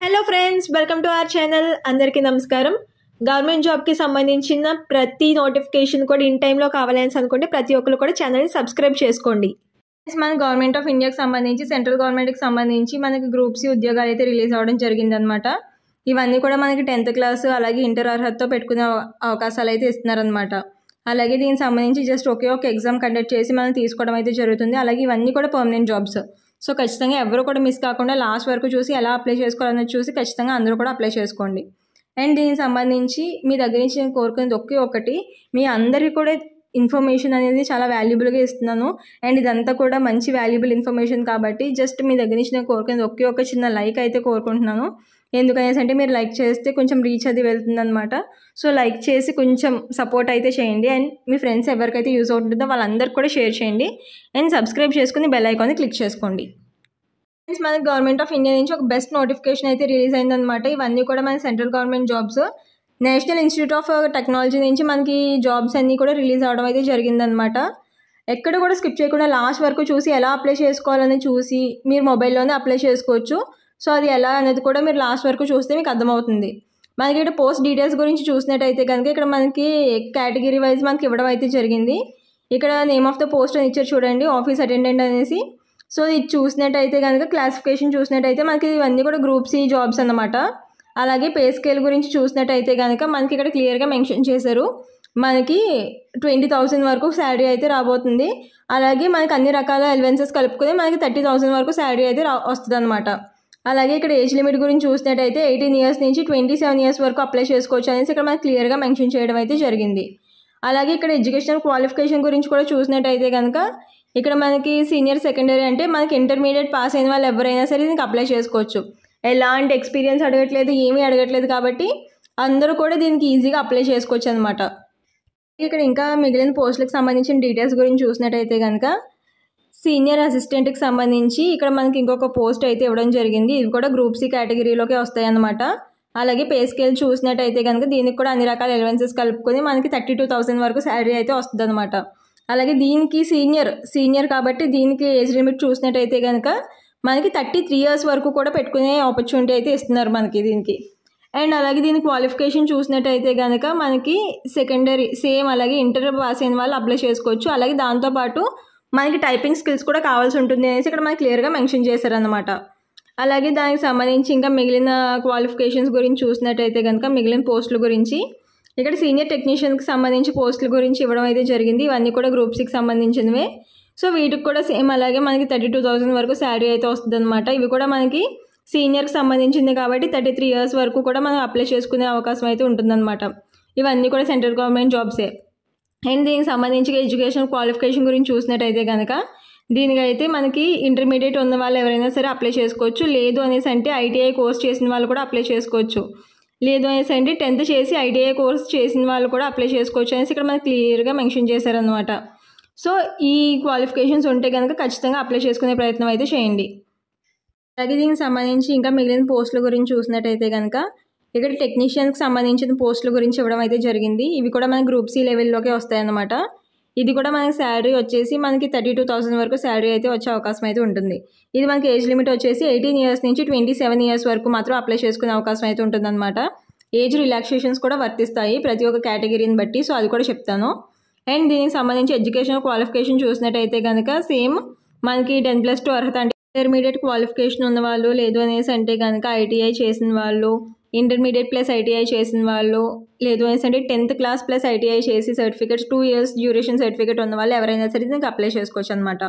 Hello friends, welcome to our channel. అందరికీ నమస్కారం. Government జాబ్కి సంబంధించిన ప్రతి నోటిఫికేషన్ కూడా ఇన్ టైంలో కావాలని అనుకుంటే ప్రతి ఒక్కరు కూడా ఛానల్ని సబ్స్క్రైబ్ చేసుకోండి. మన గవర్నమెంట్ ఆఫ్ ఇండియాకి సంబంధించి సెంట్రల్ గవర్నమెంట్కి సంబంధించి మనకి గ్రూప్ సి ఉద్యోగాలు అయితే రిలీజ్ అవ్వడం జరిగిందనమాట. ఇవన్నీ కూడా మనకి 10th క్లాస్ అలాగే ఇంటర్ అర్హతతో పెట్టుకునే అవకాశాలు అయితే ఇస్తున్నారనమాట. అలాగే దీనికి సంబంధించి జస్ట్ ఒకే ఒక ఎగ్జామ్ కండక్ట్ చేసి మనం తీసుకోవడం అయితే జరుగుతుంది. అలాగే ఇవన్నీ కూడా పర్మనెంట్ జాబ్స్. సో ఖచ్చితంగా ఎవరు కూడా మిస్ కాకుండా లాస్ట్ వరకు చూసి ఎలా అప్లై చేసుకోవాలన్నది చూసి ఖచ్చితంగా అందరూ కూడా అప్లై చేసుకోండి. అండ్ దీనికి సంబంధించి మీ దగ్గర నుంచి నేను కోరుకునేది ఒకే ఒకటి, మీ అందరికీ కూడా ఇన్ఫర్మేషన్ అనేది చాలా వాల్యుబుల్గా ఇస్తున్నాను. అండ్ ఇదంతా కూడా మంచి వాల్యుబుల్ ఇన్ఫర్మేషన్ కాబట్టి జస్ట్ మీ దగ్గర నుంచి నేను కోరుకునేది ఒకే ఒక చిన్న లైక్ అయితే కోరుకుంటున్నాను. ఎందుకనేసి అంటే మీరు లైక్ చేస్తే కొంచెం రీచ్ అది వెళ్తుంది అనమాట. సో లైక్ చేసి కొంచెం సపోర్ట్ అయితే చేయండి. అండ్ మీ ఫ్రెండ్స్ ఎవరికైతే యూజ్ అవుతుందో వాళ్ళందరికీ కూడా షేర్ చేయండి. అండ్ సబ్స్క్రైబ్ చేసుకుని బెల్ ఐకాన్ని క్లిక్ చేసుకోండి. ఫ్రెండ్స్, మనకి గవర్నమెంట్ ఆఫ్ ఇండియా నుంచి ఒక బెస్ట్ నోటిఫికేషన్ అయితే రిలీజ్ అయిందనమాట. ఇవన్నీ కూడా మన central government jobs. National institute of technology నుంచి మనకి జాబ్స్ అన్నీ కూడా రిలీజ్ అవ్వడం అయితే జరిగిందనమాట. ఎక్కడ కూడా స్కిప్ చేయకుండా లాస్ట్ వరకు చూసి ఎలా అప్లై చేసుకోవాలని చూసి మీరు మొబైల్లోనే అప్లై చేసుకోవచ్చు. సో అది ఎలా అనేది కూడా మీరు లాస్ట్ వరకు చూస్తే మీకు అర్థమవుతుంది. మనకి ఇక్కడ పోస్ట్ డీటెయిల్స్ గురించి చూసినట్టయితే కనుక ఇక్కడ మనకి కేటగిరీ వైజ్ మనకి ఇవ్వడం అయితే జరిగింది. ఇక్కడ నేమ్ ఆఫ్ ద పోస్ట్ అని ఇచ్చారు చూడండి, ఆఫీస్ అటెండెంట్ అనేసి. సో ఇది చూసినట్టయితే కనుక క్లాసిఫికేషన్ చూసినట్టయితే మనకి ఇవన్నీ కూడా గ్రూప్ సి జాబ్స్ అన్నమాట. అలాగే పే స్కేల్ గురించి చూసినట్టయితే కనుక మనకి ఇక్కడ క్లియర్గా మెన్షన్ చేశారు. మనకి 20,000 వరకు శాలరీ అయితే రాబోతుంది. అలాగే మనకి అన్ని రకాల అలవెన్సెస్ కలుపుకొని మనకి 30,000 వరకు శాలరీ అయితే వస్తుంది అనమాట. అలాగే ఇక్కడ ఏజ్ లిమిట్ గురించి చూసినట్టయితే 18 ఇయర్స్ నుంచి 27 ఇయర్స్ వరకు అప్లై చేసుకోవచ్చు అనేసి ఇక్కడ మనకి క్లియర్గా మెన్షన్ చేయడం అయితే జరిగింది. అలాగే ఇక్కడ ఎడ్యుకేషనల్ క్వాలిఫికేషన్ గురించి కూడా చూసినట్టయితే కనుక ఇక్కడ మనకి సీనియర్ సెకండరీ అంటే మనకి ఇంటర్మీడియట్ పాస్ అయిన వాళ్ళు ఎవరైనా సరే దీనికి అప్లై చేసుకోవచ్చు. ఎలాంటి ఎక్స్పీరియన్స్ అడగట్లేదు, ఏమీ అడగట్లేదు కాబట్టి అందరూ కూడా దీనికి ఈజీగా అప్లై చేసుకోవచ్చు అనమాట. ఇక్కడ ఇంకా మిగిలిన పోస్టులకు సంబంధించిన డీటెయిల్స్ గురించి చూసినట్టయితే కనుక సీనియర్ అసిస్టెంట్కి సంబంధించి ఇక్కడ మనకి ఇంకొక పోస్ట్ అయితే ఇవ్వడం జరిగింది. ఇవి కూడా గ్రూప్ సి కేటగిరీలోకి వస్తాయి అన్నమాట. అలాగే పే స్కేల్ చూసినట్టయితే కనుక దీనికి కూడా అన్ని రకాల అలవెన్సెస్ కలుపుకొని మనకి 32,000 వరకు శాలరీ అయితే వస్తుంది అనమాట. అలాగే దీనికి సీనియర్ కాబట్టి దీనికి ఏజ్ లిమిట్ చూసినట్టయితే కనుక మనకి 33 ఇయర్స్ వరకు కూడా పెట్టుకునే ఆపర్చునిటీ అయితే ఇస్తున్నారు మనకి దీనికి. అండ్ అలాగే దీని క్వాలిఫికేషన్ చూసినట్టయితే కనుక మనకి సెకండరీ సేమ్ అలాగే ఇంటర్ పాస్ అయిన వాళ్ళు అప్లై చేసుకోవచ్చు. అలాగే దాంతోపాటు మనకి టైపింగ్ స్కిల్స్ కూడా కావాల్సి ఉంటుంది అనేసి ఇక్కడ మనకి క్లియర్గా మెన్షన్ చేశారనమాట. అలాగే దానికి సంబంధించి ఇంకా మిగిలిన క్వాలిఫికేషన్స్ గురించి చూసినట్టయితే కనుక మిగిలిన పోస్టుల గురించి ఇక్కడ సీనియర్ టెక్నీషియన్కి సంబంధించి పోస్టుల గురించి ఇవ్వడం అయితే జరిగింది. ఇవన్నీ కూడా గ్రూప్ సికి సంబంధించినవే. సో వీటికి కూడా సేమ్ అలాగే మనకి 32,000 వరకు శాలరీ అయితే వస్తుంది అనమాట. ఇవి కూడా మనకి సీనియర్కి సంబంధించింది కాబట్టి 33 ఇయర్స్ వరకు కూడా మనం అప్లై చేసుకునే అవకాశం అయితే ఉంటుందన్నమాట. ఇవన్నీ కూడా సెంట్రల్ గవర్నమెంట్ జాబ్సే. అండ్ దీనికి సంబంధించి ఎడ్యుకేషన్ క్వాలిఫికేషన్ గురించి చూసినట్టయితే కనుక దీనికైతే మనకి ఇంటర్మీడియట్ ఉన్న వాళ్ళు ఎవరైనా సరే అప్లై చేసుకోవచ్చు. లేదు అనేసి అంటే ఐటీఐ కోర్స్ చేసిన వాళ్ళు కూడా అప్లై చేసుకోవచ్చు. లేదు అనేసి అంటే 10th చేసి ఐటీఐ కోర్స్ చేసిన వాళ్ళు కూడా అప్లై చేసుకోవచ్చు అనేసి ఇక్కడ మనకి క్లియర్గా మెన్షన్ చేశారనమాట. సో ఈ క్వాలిఫికేషన్స్ ఉంటే కనుక ఖచ్చితంగా అప్లై చేసుకునే ప్రయత్నం అయితే చేయండి. అలాగే దీనికి సంబంధించి ఇంకా మిగిలిన పోస్టుల గురించి చూసినట్టయితే కనుక ఇక్కడ టెక్నీషియన్కి సంబంధించిన పోస్టుల గురించి ఇవ్వడం అయితే జరిగింది. ఇవి కూడా మనకి గ్రూప్ సి లెవెల్లోకే వస్తాయన్నమాట. ఇది కూడా మనకి శాలరీ వచ్చేసి మనకి 32,000 వరకు శాలరీ అయితే వచ్చే అవకాశం అయితే ఉంటుంది. ఇది మనకి ఏజ్ లిమిట్ వచ్చేసి 18 ఇయర్స్ నుంచి 27 ఇయర్స్ వరకు మాత్రం అప్లై చేసుకునే అవకాశం అయితే ఉంటుందన్నమాట. ఏజ్ రిలాక్సేషన్స్ కూడా వర్తిస్తాయి ప్రతి ఒక్క కేటగిరీని బట్టి. సో అది కూడా చెప్తాను. అండ్ దీనికి సంబంధించి ఎడ్యుకేషన్ క్వాలిఫికేషన్ చూసినట్టయితే కనుక సేమ్ మనకి 10+2 అర్హత అంటే ఇంటర్మీడియట్ క్వాలిఫికేషన్ ఉన్నవాళ్ళు, లేదు అనేసి అంటే కనుక ఐటీఐ చేసిన వాళ్ళు, ఇంటర్మీడియట్ ప్లస్ ఐటీఐ చేసిన వాళ్ళు, లేదు అనేసి అంటే 10th క్లాస్ ప్లస్ ఐటీఐ చేసి సర్టిఫికేట్స్ 2 ఇయర్స్ డ్యూరేషన్ సర్టిఫికేట్ ఉన్న వాళ్ళు ఎవరైనా సరే దీనికి అప్లై చేసుకోవచ్చు అనమాట.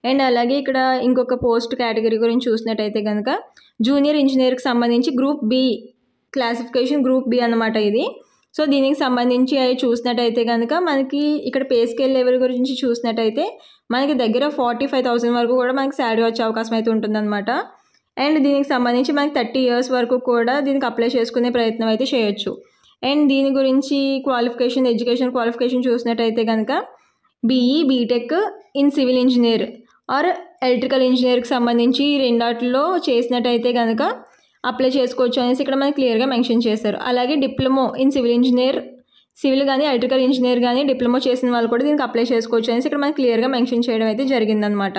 అండ్ అలాగే ఇక్కడ ఇంకొక పోస్ట్ కేటగిరీ గురించి చూసినట్టయితే కనుక జూనియర్ ఇంజనీర్కి సంబంధించి group B classification group B అనమాట ఇది. సో దీనికి సంబంధించి అవి చూసినట్టయితే కనుక మనకి ఇక్కడ పే స్కేల్ లెవెల్ గురించి చూసినట్టయితే మనకి దగ్గర 45,000 వరకు కూడా మనకి శాలరీ వచ్చే అవకాశం అయితే ఉంటుందన్నమాట. అండ్ దీనికి సంబంధించి మనకి 30 ఇయర్స్ వరకు కూడా దీనికి అప్లై చేసుకునే ప్రయత్నం అయితే చేయొచ్చు. అండ్ దీని గురించి క్వాలిఫికేషన్ ఎడ్యుకేషన్ క్వాలిఫికేషన్ చూసినట్టయితే కనుక BE BTech in civil engineer or electrical ఇంజనీర్కి సంబంధించి రెండాటిలో చేసినట్టయితే కనుక అప్లై చేసుకోవచ్చు అనేసి ఇక్కడ మనకి క్లియర్గా మెన్షన్ చేశారు. అలాగే diploma in civil engineer, civil కానీ ఎలక్ట్రికల్ ఇంజనీర్ కానీ డిప్లొమో చేసిన వాళ్ళు కూడా దీనికి అప్లై చేసుకోవచ్చు అనేసి ఇక్కడ మనకి క్లియర్గా మెన్షన్ చేయడం అయితే జరిగిందనమాట.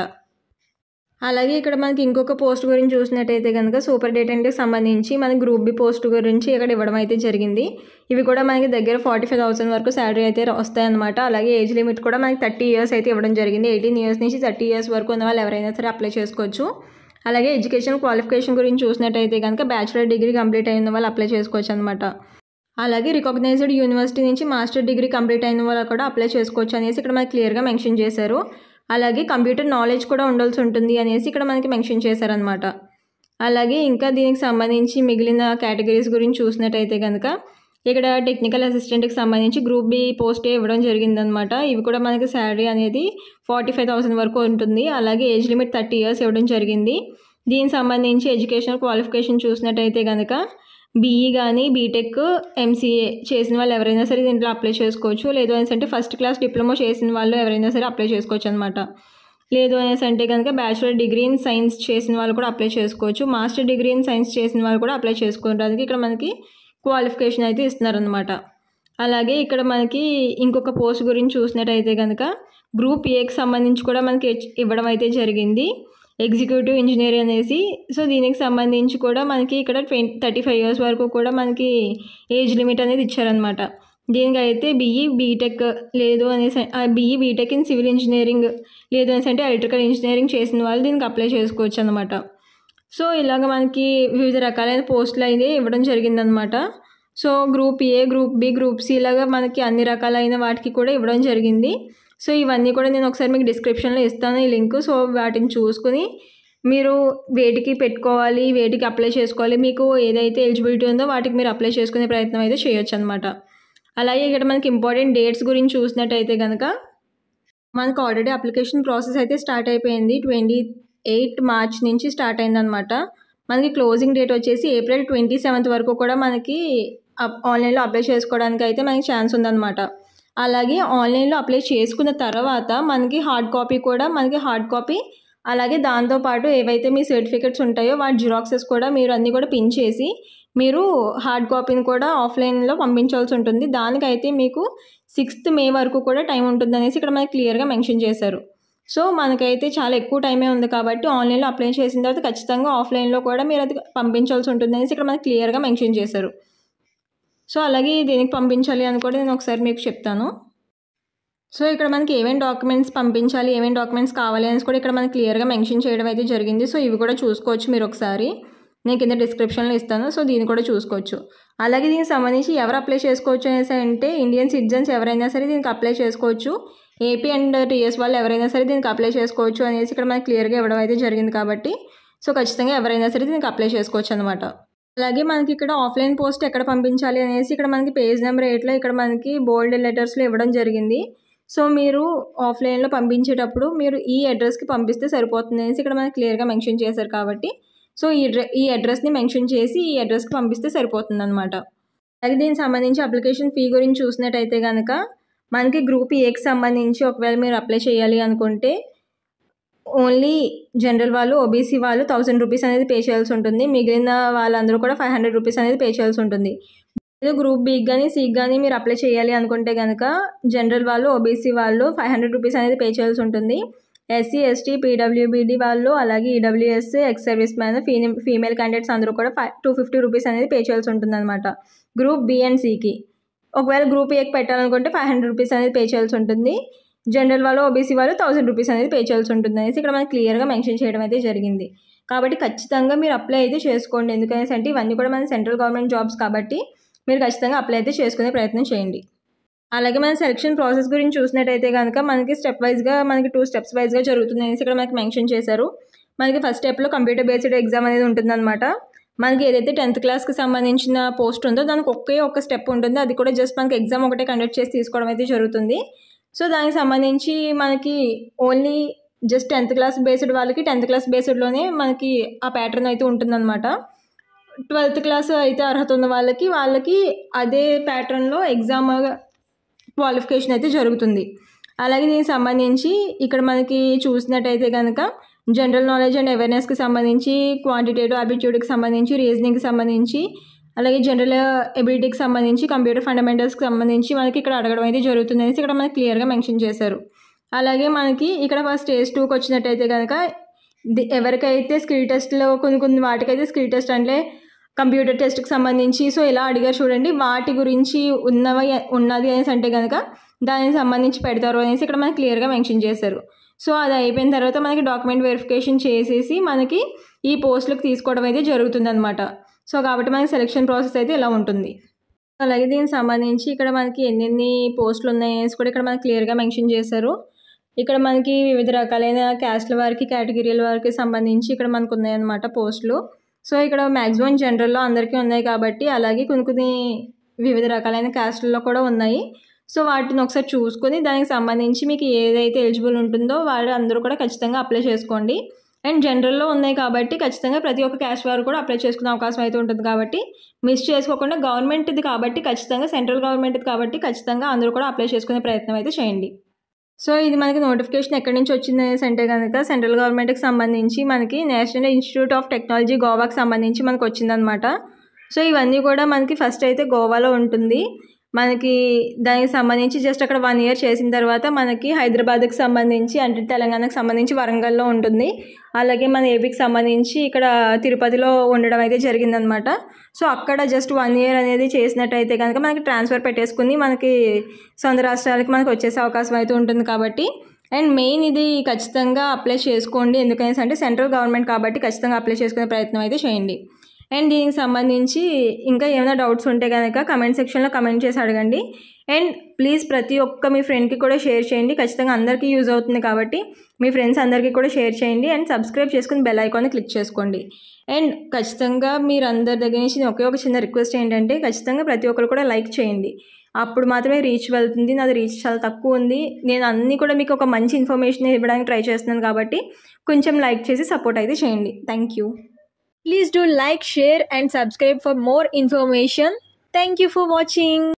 అలాగే ఇక్కడ మనకి ఇంకొక పోస్ట్ గురించి చూసినట్టయితే కనుక సూపరింటెండెంట్కి సంబంధించి మనకి గ్రూప్ బి పోస్ట్ గురించి ఇక్కడ ఇవ్వడం అయితే జరిగింది. ఇవి కూడా మనకి దగ్గర 45,000 వరకు శాలరీ అయితే వస్తాయన్నమాట. అలాగే ఏజ్ లిమిట్ కూడా మనకి 30 ఇయర్స్ అయితే ఇవ్వడం జరిగింది. 18 ఇయర్స్ నుంచి 30 ఇయర్స్ వరకు ఉన్న వాళ్ళు ఎవరైనా సరే అప్లై చేసుకోవచ్చు. అలాగే ఎడ్యుకేషన్ క్వాలిఫికేషన్ గురించి చూసినట్టయితే కనుక బ్యాచిలర్ డిగ్రీ కంప్లీట్ అయిన వాళ్ళు అప్లై చేసుకోవచ్చు అనమాట. అలాగే రికగ్నైజ్డ్ యూనివర్సిటీ నుంచి మాస్టర్ డిగ్రీ కంప్లీట్ అయిన వాళ్ళు కూడా అప్లై చేసుకోవచ్చు అనేసి ఇక్కడ మనకి క్లియర్గా మెన్షన్ చేశారు. అలాగే కంప్యూటర్ నాలెడ్జ్ కూడా ఉండాల్సి ఉంటుంది అనేసి ఇక్కడ మనకి మెన్షన్ చేశారనమాట. అలాగే ఇంకా దీనికి సంబంధించి మిగిలిన కేటగిరీస్ గురించి చూసినట్టయితే కనుక ఇక్కడ టెక్నికల్ అసిస్టెంట్కి సంబంధించి గ్రూప్ బి పోస్టే ఇవ్వడం జరిగిందనమాట. ఇవి కూడా మనకి శాలరీ అనేది 45,000 వరకు ఉంటుంది. అలాగే ఏజ్ లిమిట్ 30 ఇయర్స్ ఇవ్వడం జరిగింది. దీనికి సంబంధించి ఎడ్యుకేషనల్ క్వాలిఫికేషన్ చూసినట్టయితే కనుక బీఈ కానీ బీటెక్ ఎంసీఏ చేసిన వాళ్ళు ఎవరైనా సరే దీంట్లో అప్లై చేసుకోవచ్చు. లేదు అనేసి అంటే ఫస్ట్ క్లాస్ డిప్లొమా చేసిన వాళ్ళు ఎవరైనా సరే అప్లై చేసుకోవచ్చు అనమాట. లేదు అనేసి అంటే కనుక బ్యాచిలర్ డిగ్రీ ఇన్ సైన్స్ చేసిన వాళ్ళు కూడా అప్లై చేసుకోవచ్చు. మాస్టర్ డిగ్రీ ఇన్ సైన్స్ చేసిన వాళ్ళు కూడా అప్లై చేసుకోవడానికి ఇక్కడ మనకి క్వాలిఫికేషన్ అయితే ఇస్తున్నారనమాట. అలాగే ఇక్కడ మనకి ఇంకొక పోస్ట్ గురించి చూసినట్టయితే కనుక గ్రూప్ ఏకి సంబంధించి కూడా మనకి ఇవ్వడం అయితే జరిగింది. ఎగ్జిక్యూటివ్ ఇంజనీర్ అనేసి. సో దీనికి సంబంధించి కూడా మనకి ఇక్కడ 35 ఇయర్స్ వరకు కూడా మనకి ఏజ్ లిమిట్ అనేది ఇచ్చారనమాట. దీనికైతే బీఈ బీటెక్ లేదు అనేసి BE BTech in civil engineering లేదు అనేసి అంటే ఎలక్ట్రికల్ ఇంజనీరింగ్ చేసిన వాళ్ళు దీనికి అప్లై చేసుకోవచ్చు అనమాట. సో ఇలాగ మనకి వివిధ రకాలైన పోస్టులు అయితే ఇవ్వడం జరిగిందనమాట. So group A group B group C లాగా మనకి అన్ని రకాలైన వాటికి కూడా ఇవ్వడం జరిగింది. సో ఇవన్నీ కూడా నేను ఒకసారి మీకు డిస్క్రిప్షన్లో ఇస్తాను ఈ లింక్. సో వాటిని చూసుకుని మీరు వేటికి పెట్టుకోవాలి, వేటికి అప్లై చేసుకోవాలి, మీకు ఏదైతే ఎలిజిబిలిటీ ఉందో వాటికి మీరు అప్లై చేసుకునే ప్రయత్నం అయితే చేయొచ్చు అనమాట. అలాగే ఇక్కడ మనకి ఇంపార్టెంట్ డేట్స్ గురించి చూసినట్టయితే కనుక మనకు ఆల్రెడీ అప్లికేషన్ ప్రాసెస్ అయితే స్టార్ట్ అయిపోయింది. 28 మార్చ్ నుంచి స్టార్ట్ అయిందనమాట. మనకి క్లోజింగ్ డేట్ వచ్చేసి ఏప్రిల్ 27 వరకు కూడా మనకి ఆన్లైన్లో అప్లై చేసుకోవడానికి అయితే మనకి ఛాన్స్ ఉందన్నమాట. అలాగే ఆన్లైన్లో అప్లై చేసుకున్న తర్వాత మనకి హార్డ్ కాపీ అలాగే దాంతోపాటు ఏవైతే మీ సర్టిఫికెట్స్ ఉంటాయో వాటి జిరాక్సెస్ కూడా మీరు అన్నీ కూడా పిన్ చేసి మీరు హార్డ్ కాపీని కూడా ఆఫ్లైన్లో పంపించాల్సి ఉంటుంది. దానికైతే మీకు 6th మే వరకు కూడా టైం ఉంటుంది అనేసి ఇక్కడ మనకి క్లియర్గా మెన్షన్ చేశారు. సో మనకైతే చాలా ఎక్కువ టైమే ఉంది కాబట్టి ఆన్లైన్లో అప్లై చేసిన తర్వాత ఖచ్చితంగా ఆఫ్లైన్లో కూడా మీరు అది పంపించాల్సి ఉంటుంది అనేసి ఇక్కడ మనకి క్లియర్గా మెన్షన్ చేశారు. సో అలాగే దేనికి పంపించాలి అని కూడా నేను ఒకసారి మీకు చెప్తాను. సో ఇక్కడ మనకి ఏమేమి డాక్యుమెంట్స్ పంపించాలి, ఏమేమి డాక్యుమెంట్స్ కావాలి అనేసి కూడా ఇక్కడ మనకి క్లియర్గా మెన్షన్ చేయడం అయితే జరిగింది. సో ఇవి కూడా చూసుకోవచ్చు మీరు ఒకసారి, నేను కింద డిస్క్రిప్షన్లో ఇస్తాను. సో దీన్ని కూడా చూసుకోవచ్చు. అలాగే దీనికి సంబంధించి ఎవరు అప్లై చేసుకోవచ్చు అనేసి అంటే ఇండియన్ సిటిజన్స్ ఎవరైనా సరే దీనికి అప్లై చేసుకోవచ్చు. ఏపీ అండ్ టీఎస్ వాళ్ళు ఎవరైనా సరే దీనికి అప్లై చేసుకోవచ్చు అనేసి ఇక్కడ మనకి క్లియర్గా ఇవ్వడం అయితే జరిగింది కాబట్టి సో ఖచ్చితంగా ఎవరైనా సరే దీనికి అప్లై చేసుకోవచ్చు అనమాట. అలాగే మనకి ఇక్కడ ఆఫ్లైన్ పోస్ట్ ఎక్కడ పంపించాలి అనేసి ఇక్కడ మనకి పేజ్ నెంబర్ 8లో ఇక్కడ మనకి బోల్డ్ లెటర్స్లో ఇవ్వడం జరిగింది. సో మీరు ఆఫ్లైన్లో పంపించేటప్పుడు మీరు ఈ అడ్రస్కి పంపిస్తే సరిపోతుంది అనేసి ఇక్కడ మనకి క్లియర్గా మెన్షన్ చేశారు కాబట్టి సో ఈ అడ్రస్ని మెన్షన్ చేసి ఈ అడ్రస్కి పంపిస్తే సరిపోతుంది అనమాట. అలాగే దీనికి సంబంధించి అప్లికేషన్ ఫీ గురించి చూసినట్టయితే కనుక మనకి గ్రూప్ ఏకి సంబంధించి ఒకవేళ మీరు అప్లై చేయాలి అనుకుంటే ఓన్లీ జనరల్ వాళ్ళు ఓబీసీ వాళ్ళు 1000 రూపీస్ అనేది పే చేయాల్సి ఉంటుంది. మిగిలిన వాళ్ళందరూ కూడా 500 రూపీస్ అనేది పే చేయాల్సి ఉంటుంది. గ్రూప్ బికి కానీ సికి కానీ మీరు అప్లై చేయాలి అనుకుంటే కనుక జనరల్ వాళ్ళు ఓబీసీ వాళ్ళు 500 రూపీస్ అనేది పే చేయాల్సి ఉంటుంది. ఎస్సీ ఎస్టీ పీడబ్ల్యూబీడీ వాళ్ళు అలాగే EWS ex service man female candidates అందరూ కూడా 250 రూపీస్ అనేది పే చేయాల్సి ఉంటుంది అనమాట గ్రూప్ బి అండ్ సికి. ఒకవేళ గ్రూప్ ఏకి పెట్టాలనుకుంటే 500 రూపీస్ అనేది పే చేయాల్సి ఉంటుంది. జనరల్ వాళ్ళు ఓబీసీ వాళ్ళు 1000 రూపీస్ అనేది పే చేయాల్సి ఉంటుంది అనేసి ఇక్కడ మనకి క్లియర్గా మెన్షన్ చేయడం అయితే జరిగింది. కాబట్టి ఖచ్చితంగా మీరు అప్లై అయితే చేసుకోండి. ఎందుకనేసి అంటే ఇవన్నీ కూడా మన సెంట్రల్ గవర్నమెంట్ జాబ్స్ కాబట్టి మీరు ఖచ్చితంగా అప్లై అయితే చేసుకునే ప్రయత్నం చేయండి. అలాగే మన సెలక్షన్ ప్రాసెస్ గురించి చూసినట్టయితే కనుక మనకి స్టెప్ వైజ్గా మనకి 2 స్టెప్స్ వైజ్గా జరుగుతుంది అనేసి ఇక్కడ మనకి మెన్షన్ చేశారు. మనకి ఫస్ట్ స్టెప్లో కంప్యూటర్ బేస్డ్ ఎగ్జామ్ అనేది ఉంటుందన్నమాట. మనకి ఏదైతే 10th క్లాస్కి సంబంధించిన పోస్ట్ ఉందో దానికి ఒక్క స్టెప్ ఉంటుంది. అది కూడా జస్ట్ మనకి ఎగ్జామ్ ఒకటే కండక్ట్ చేసి తీసుకోవడం అయితే జరుగుతుంది. సో దానికి సంబంధించి మనకి only just 10th class based వాళ్ళకి 10th క్లాస్ బేస్డ్లోనే మనకి ఆ ప్యాటర్న్ అయితే ఉంటుందన్నమాట. 12th క్లాస్ అయితే అర్హత ఉన్న వాళ్ళకి అదే ప్యాటర్న్లో ఎగ్జామ్ క్వాలిఫికేషన్ అయితే జరుగుతుంది. అలాగే దీనికి సంబంధించి ఇక్కడ మనకి చూసినట్టయితే కనుక జనరల్ నాలెడ్జ్ అండ్ అవేర్నెస్కి సంబంధించి క్వాంటిటేటివ్ ఆప్టిట్యూడ్కి సంబంధించి రీజనింగ్కి సంబంధించి అలాగే జనరల్ ఎబిలిటీకి సంబంధించి కంప్యూటర్ ఫండమెంటల్స్కి సంబంధించి మనకి ఇక్కడ అడగడం అయితే జరుగుతుంది అనేసి ఇక్కడ మనకి క్లియర్గా మెన్షన్ చేశారు. అలాగే మనకి ఇక్కడ స్టేజ్ 2కి వచ్చినట్టయితే కనుక ఎవరికైతే స్కిల్ టెస్ట్లో కొన్ని వాటికైతే స్కిల్ టెస్ట్ అంటే కంప్యూటర్ టెస్ట్కి సంబంధించి సో ఇలా అడిగారు చూడండి, వాటి గురించి ఉన్నది అనేసి అంటే కనుక దానికి సంబంధించి పెడతారు అనేసి ఇక్కడ మనకి క్లియర్గా మెన్షన్ చేశారు. సో అది అయిపోయిన తర్వాత మనకి డాక్యుమెంట్ వెరిఫికేషన్ చేసేసి మనకి ఈ పోస్టులకు తీసుకోవడం అయితే జరుగుతుంది అనమాట. సో కాబట్టి మనకి సెలెక్షన్ ప్రాసెస్ అయితే ఇలా ఉంటుంది. అలాగే దీనికి సంబంధించి ఇక్కడ మనకి ఎన్ని పోస్టులు ఉన్నాయనేసి కూడా ఇక్కడ మనకి క్లియర్గా మెన్షన్ చేశారు. ఇక్కడ మనకి వివిధ రకాలైన క్యాస్ట్ల వారికి కేటగిరీల వారికి సంబంధించి ఇక్కడ మనకు ఉన్నాయన్నమాట పోస్టులు. సో ఇక్కడ మ్యాక్సిమం జనరల్లో అందరికీ ఉన్నాయి కాబట్టి అలాగే కొన్ని వివిధ రకాలైన క్యాస్ట్లలో కూడా ఉన్నాయి. సో వాటిని ఒకసారి చూసుకొని దానికి సంబంధించి మీకు ఏదైతే ఎలిజిబుల్ ఉంటుందో వాళ్ళు అందరూ కూడా ఖచ్చితంగా అప్లై చేసుకోండి. అండ్ జనరల్లో ఉన్నాయి కాబట్టి ఖచ్చితంగా ప్రతి ఒక్క క్యాస్ట్ వారు కూడా అప్లై చేసుకునే అవకాశం అయితే ఉంటుంది కాబట్టి మిస్ చేసుకోకుండా, గవర్నమెంట్ది కాబట్టి ఖచ్చితంగా సెంట్రల్ గవర్నమెంట్ది కాబట్టి ఖచ్చితంగా అందరూ కూడా అప్లై చేసుకునే ప్రయత్నం అయితే చేయండి. సో ఇది మనకి నోటిఫికేషన్ ఎక్కడి నుంచి వచ్చింది అనేసి అంటే కనుక సెంట్రల్ గవర్నమెంట్కి సంబంధించి మనకి నేషనల్ ఇన్స్టిట్యూట్ ఆఫ్ టెక్నాలజీ గోవాకి సంబంధించి మనకు వచ్చిందనమాట. సో ఇవన్నీ కూడా మనకి ఫస్ట్ అయితే గోవాలో ఉంటుంది. మనకి దానికి సంబంధించి జస్ట్ అక్కడ 1 year చేసిన తర్వాత మనకి హైదరాబాద్కి సంబంధించి అంటే తెలంగాణకు సంబంధించి వరంగల్లో ఉంటుంది. అలాగే మన ఏపీకి సంబంధించి ఇక్కడ తిరుపతిలో ఉండడం అయితే జరిగిందనమాట. సో అక్కడ జస్ట్ 1 year అనేది చేసినట్టయితే కనుక మనకి ట్రాన్స్ఫర్ పెట్టేసుకుని మనకి సొంత రాష్ట్రాలకి మనకి వచ్చేసే అవకాశం అయితే ఉంటుంది కాబట్టి. అండ్ మెయిన్ ఇది ఖచ్చితంగా అప్లై చేసుకోండి, ఎందుకనేసి అంటే సెంట్రల్ గవర్నమెంట్ కాబట్టి ఖచ్చితంగా అప్లై చేసుకునే ప్రయత్నం అయితే చేయండి. అండ్ దీనికి సంబంధించి ఇంకా ఏమైనా డౌట్స్ ఉంటే కనుక కమెంట్ సెక్షన్లో కమెంట్ చేసి అడగండి. అండ్ ప్లీజ్ ప్రతి ఒక్క మీ ఫ్రెండ్కి కూడా షేర్ చేయండి, ఖచ్చితంగా అందరికీ యూజ్ అవుతుంది కాబట్టి మీ ఫ్రెండ్స్ అందరికీ కూడా షేర్ చేయండి. అండ్ సబ్స్క్రైబ్ చేసుకుని బెల్ ఐకాన్ని క్లిక్ చేసుకోండి. అండ్ ఖచ్చితంగా మీరు అందరి దగ్గర నుంచి ఒకే ఒక చిన్న రిక్వెస్ట్ ఏంటంటే ఖచ్చితంగా ప్రతి ఒక్కరు కూడా లైక్ చేయండి, అప్పుడు మాత్రమే రీచ్ వెళ్తుంది. నాది రీచ్ చాలా తక్కువ ఉంది, నేను అన్నీ కూడా మీకు ఒక మంచి ఇన్ఫర్మేషన్ ఇవ్వడానికి ట్రై చేస్తున్నాను కాబట్టి కొంచెం లైక్ చేసి సపోర్ట్ అయితే చేయండి. Thank you. Please do like, share and subscribe for more information. Thank you for watching.